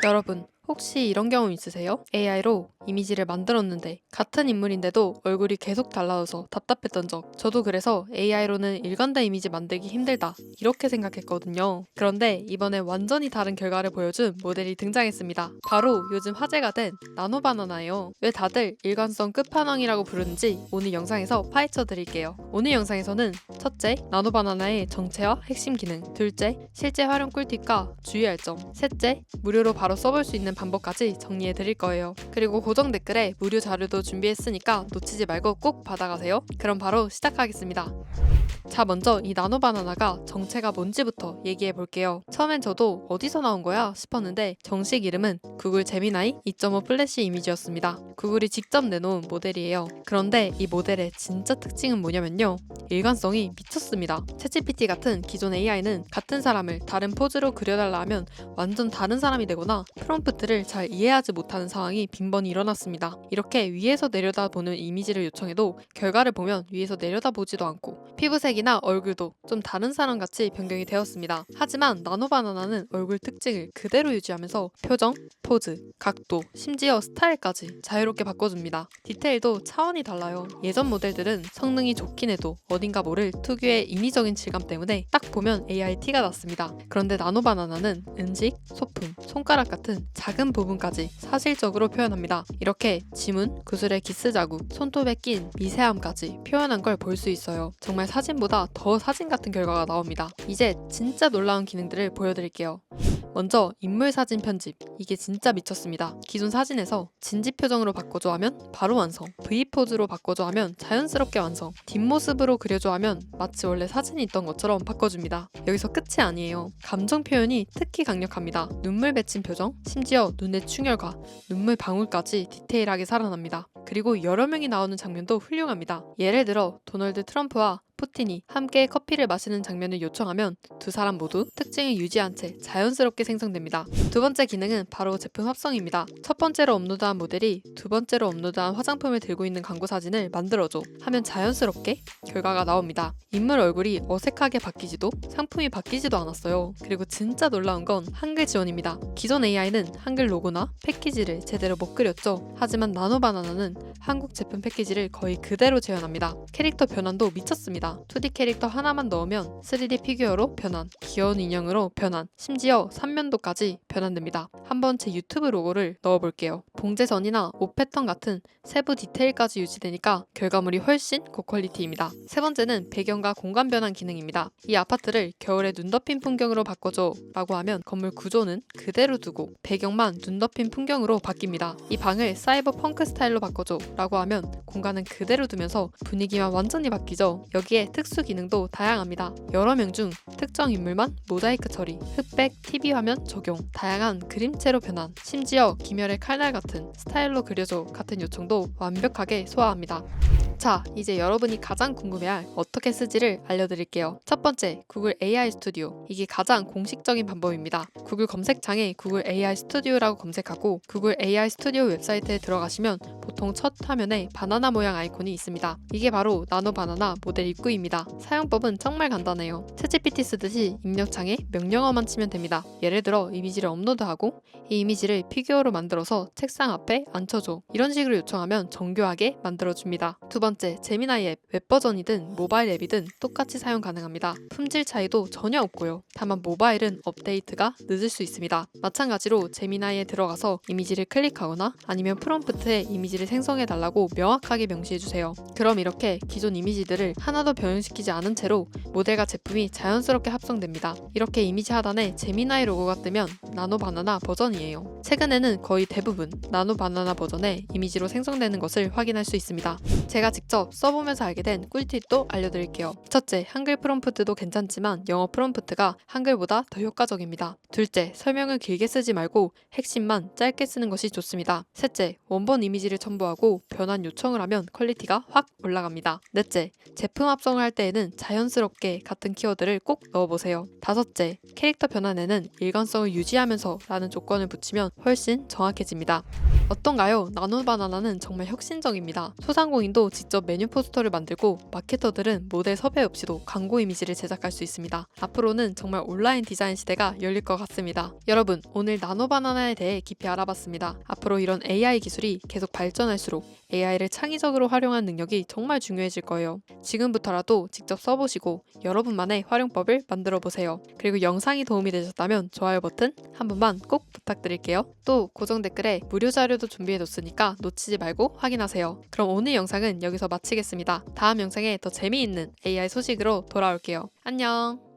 여러분, 혹시 이런 경험 있으세요? AI로 이미지를 만들었는데 같은 인물인데도 얼굴이 계속 달라져서 답답했던 적. 저도 그래서 AI로는 일관된 이미지 만들기 힘들다 이렇게 생각했거든요. 그런데 이번에 완전히 다른 결과를 보여준 모델이 등장했습니다. 바로 요즘 화제가 된 나노바나나예요. 왜 다들 일관성 끝판왕이라고 부르는지 오늘 영상에서 파헤쳐 드릴게요. 오늘 영상에서는 첫째, 나노바나나의 정체와 핵심 기능. 둘째, 실제 활용 꿀팁과 주의할 점. 셋째, 무료로 바로 써볼 수 있는 방법까지 정리해 드릴 거예요. 그리고 고정 댓글에 무료 자료도 준비했으니까 놓치지 말고 꼭 받아가세요. 그럼 바로 시작하겠습니다. 자, 먼저 이 나노바나나가 정체가 뭔지부터 얘기해 볼게요. 처음엔 저도 어디서 나온 거야 싶었는데 정식 이름은 구글 제미나이 2.5 플래시 이미지였습니다. 구글이 직접 내놓은 모델이에요. 그런데 이 모델의 진짜 특징은 뭐냐면요. 일관성이 미쳤습니다. 챗GPT 같은 기존 AI는 같은 사람을 다른 포즈로 그려달라 하면 완전 다른 사람이 되거나 프롬프트를 잘 이해하지 못하는 상황이 빈번히 일어났습니다. 이렇게 위에서 내려다보는 이미지를 요청해도 결과를 보면 위에서 내려다보지도 않고 피부색이나 얼굴도 좀 다른 사람같이 변경이 되었습니다. 하지만 나노바나나는 얼굴 특징을 그대로 유지하면서 표정, 포즈, 각도, 심지어 스타일까지 자유롭게 바꿔줍니다. 디테일도 차원이 달라요. 예전 모델들은 성능이 좋긴 해도 어딘가 모를 특유의 인위적인 질감 때문에 딱 보면 AI 티가 났습니다. 그런데 나노바나나는 음식, 소품, 손가락 같은 작은 부분까지 사실적으로 표현합니다. 이렇게 지문, 구슬의 기스 자국, 손톱에 낀 미세함까지 표현한 걸 볼 수 있어요. 정말 사진보다 더 사진 같은 결과가 나옵니다. 이제 진짜 놀라운 기능들을 보여드릴게요. 먼저 인물 사진 편집. 이게 진짜 미쳤습니다. 기존 사진에서 진지 표정으로 바꿔줘 하면 바로 완성. V 포즈로 바꿔줘 하면 자연스럽게 완성. 뒷모습으로 그려줘 하면 마치 원래 사진이 있던 것처럼 바꿔줍니다. 여기서 끝이 아니에요. 감정 표현이 특히 강력합니다. 눈물 맺힌 표정, 심지어 눈의 충혈과 눈물 방울까지 디테일하게 살아납니다. 그리고 여러 명이 나오는 장면도 훌륭합니다. 예를 들어 도널드 트럼프와 푸틴이 함께 커피를 마시는 장면을 요청하면 두 사람 모두 특징을 유지한 채 자연스럽게 생성됩니다. 두 번째 기능은 바로 제품 합성입니다. 첫 번째로 업로드한 모델이 두 번째로 업로드한 화장품을 들고 있는 광고 사진을 만들어줘 하면 자연스럽게 결과가 나옵니다. 인물 얼굴이 어색하게 바뀌지도 상품이 바뀌지도 않았어요. 그리고 진짜 놀라운 건 한글 지원입니다. 기존 AI는 한글 로고나 패키지를 제대로 못 그렸죠. 하지만 나노바나나는 한국 제품 패키지를 거의 그대로 재현합니다. 캐릭터 변환도 미쳤습니다. 2D 캐릭터 하나만 넣으면 3D 피규어로 변환, 귀여운 인형으로 변환, 심지어 삼면도까지 변환됩니다. 한번 제 유튜브 로고를 넣어볼게요. 봉제선이나 옷 패턴 같은 세부 디테일까지 유지되니까 결과물이 훨씬 고퀄리티입니다. 세 번째는 배경과 공간 변환 기능입니다. 이 아파트를 겨울에 눈 덮인 풍경으로 바꿔줘 라고 하면 건물 구조는 그대로 두고 배경만 눈 덮인 풍경으로 바뀝니다. 이 방을 사이버 펑크 스타일로 바꿔줘 라고 하면 공간은 그대로 두면서 분위기만 완전히 바뀌죠. 여기에 특수 기능도 다양합니다. 여러 명 중 특정 인물만 모자이크 처리, 흑백 TV 화면 적용, 다양한 그림체로 변환, 심지어 김열의 칼날 같은 스타일로 그려줘 같은 요청도 완벽하게 소화합니다. 자, 이제 여러분이 가장 궁금해할 어떻게 쓰지를 알려드릴게요. 첫 번째, 구글 AI 스튜디오. 이게 가장 공식적인 방법입니다. 구글 검색창에 구글 AI 스튜디오라고 검색하고 구글 AI 스튜디오 웹사이트에 들어가시면 보통 첫 화면에 바나나 모양 아이콘이 있습니다. 이게 바로 나노바나나 모델 입구입니다. 사용법은 정말 간단해요. 챗GPT 쓰듯이 입력창에 명령어만 치면 됩니다. 예를 들어 이미지를 업로드하고 이 이미지를 피규어로 만들어서 책상 앞에 앉혀줘. 이런 식으로 요청하면 정교하게 만들어줍니다. 두 번째, 제미나이 앱. 웹 버전이든 모바일 앱이든 똑같이 사용 가능합니다. 품질 차이도 전혀 없고요. 다만 모바일은 업데이트가 늦을 수 있습니다. 마찬가지로 제미나이에 들어가서 이미지를 클릭하거나 아니면 프롬프트에 이미지를 생성해달라고 명확하게 명시해주세요. 그럼 이렇게 기존 이미지들을 하나도 변형시키지 않은 채로 모델과 제품이 자연스럽게 합성됩니다. 이렇게 이미지 하단에 제미나이 로고가 뜨면 나노바나나 버전이에요. 최근에는 거의 대부분 나노바나나 버전의 이미지로 생성되는 것을 확인할 수 있습니다. 제가 직접 써보면서 알게 된 꿀팁도 알려드릴게요. 첫째, 한글 프롬프트도 괜찮지만 영어 프롬프트가 한글보다 더 효과적입니다. 둘째, 설명을 길게 쓰지 말고 핵심만 짧게 쓰는 것이 좋습니다. 셋째, 원본 이미지를 첨부하고 변환 요청을 하면 퀄리티가 확 올라갑니다. 넷째, 제품 합성을 할 때에는 자연스럽게 같은 키워드를 꼭 넣어보세요. 다섯째, 캐릭터 변환에는 일관성을 유지하면서 라는 조건을 붙이면 훨씬 정확해집니다. 어떤가요? 나노바나나는 정말 혁신적입니다. 소상공인도 직접 메뉴 포스터를 만들고 마케터들은 모델 섭외 없이도 광고 이미지를 제작할 수 있습니다. 앞으로는 정말 온라인 디자인 시대가 열릴 것 같습니다. 여러분, 오늘 나노바나나에 대해 깊이 알아봤습니다. 앞으로 이런 AI 기술이 계속 발전할수록 AI를 창의적으로 활용하는 능력이 정말 중요해질 거예요. 지금부터라도 직접 써보시고 여러분만의 활용법을 만들어 보세요. 그리고 영상이 도움이 되셨다면 좋아요 버튼 한 번만 꼭 부탁드릴게요. 또 고정 댓글에 무료 자료도 준비해뒀으니까 놓치지 말고 확인하세요. 그럼 오늘 영상은 여기서 마치겠습니다. 다음 영상에 더 재미있는 AI 소식으로 돌아올게요. 안녕!